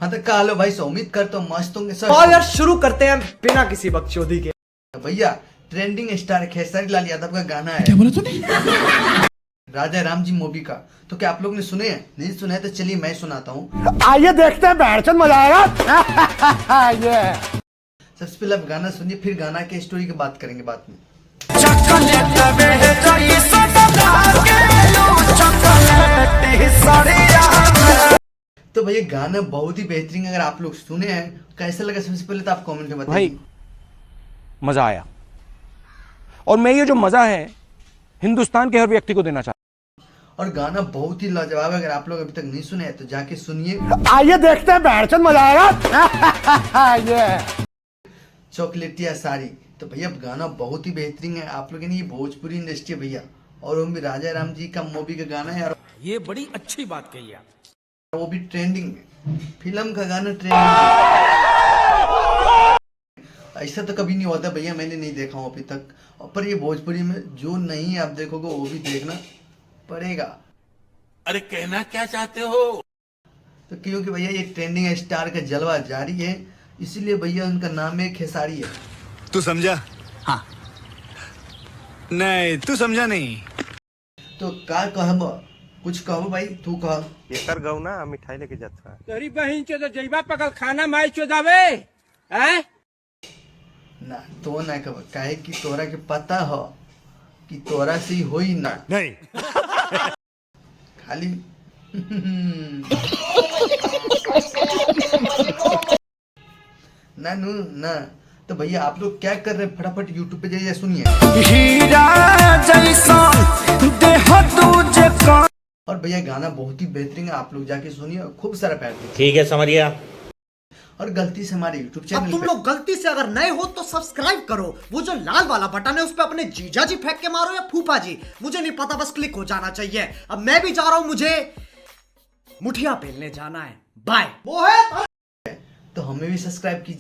हाँ तो कालो भाई से उम्मीद करता हूँ मस्त होंगे सर। और यार शुरू करते हैं बिना किसी बकचोदी के। भैया ट्रेंडिंग स्टार खेसारी लाल यादव का गाना है, क्या बोला तूने? राजा राम जी मूवी का। तो क्या आप लोग ने सुने हैं? नहीं सुने हैं तो चलिए मैं सुनाता हूँ। आइए देखते हैं, बैठचंद मजा आएगा। ये सबसे पहले आप गाना सुनिए, फिर गाना के स्टोरी की बात करेंगे बाद में। तो भैया गाना बहुत ही बेहतरीन, अगर आप लोग सुने हैं कैसा लगा सबसे पहले तो आप कमेंट में बताइए। भाई मजा आया, और मैं ये जो मजा है हिंदुस्तान के हर व्यक्ति को देना चाहता हूं। और गाना बहुत ही लाजवाब है, अगर आप लोग अभी तक नहीं सुने हैं तो जाके सुनिए। आइए देखते हैं, बैठचंद मजा आएगा। ये चॉकलेटिया साड़ी। तो भैया गाना बहुत ही बेहतरीन है। आप लोग ये भोजपुरी इंडस्ट्री है भैया, और वो भी राजा राम जी का मूवी का गाना है, और ये बड़ी अच्छी बात कही आप। वो भी ट्रेंडिंग है, फिल्म का गाना ट्रेंडिंग। ऐसा तो कभी नहीं होता भैया, मैंने नहीं देखा हूँ अभी तक। पर ये भोजपुरी में जो नहीं आप देखोगे वो भी देखना पड़ेगा। अरे कहना क्या चाहते हो? तो क्योंकि भैया ये ट्रेंडिंग स्टार का जलवा जारी है, इसीलिए भैया उनका नाम है खेसारी है। तू समझा? हाँ। नहीं तू समझा नहीं। तो का कहब, कुछ कहो भाई, तू कह। एकर गौना मिठाई लेके जाता है। तेरी बहन चो जैबा पकल खाना माई चोदावे हैं? ना तो ना कह, काहे कि तोरा के पता हो कि तोरा से ही होई ना, नहीं खाली ना नू ना। तो भैया आप लोग क्या कर रहे हैं, फटाफट यूट्यूब पे जाइए सुनिए। और भैया गाना बहुत ही बेहतरीन है, आप लोग जाके सुनिए और खूब सारा प्यार दीजिए। ठीक है समझिया। और गलती से हमारे यूट्यूब अब चैनल तुम पे लोग गलती से अगर नए हो तो सब्सक्राइब करो, वो जो लाल वाला बटन है उस पे अपने जीजा जी फेंक के मारो या फूफा जी, मुझे नहीं पता, बस क्लिक हो जाना चाहिए। अब मैं भी जा रहा हूं, मुझे मुठिया पेलने जाना है। बाय। वो है तो हमें भी सब्सक्राइब कीजिए।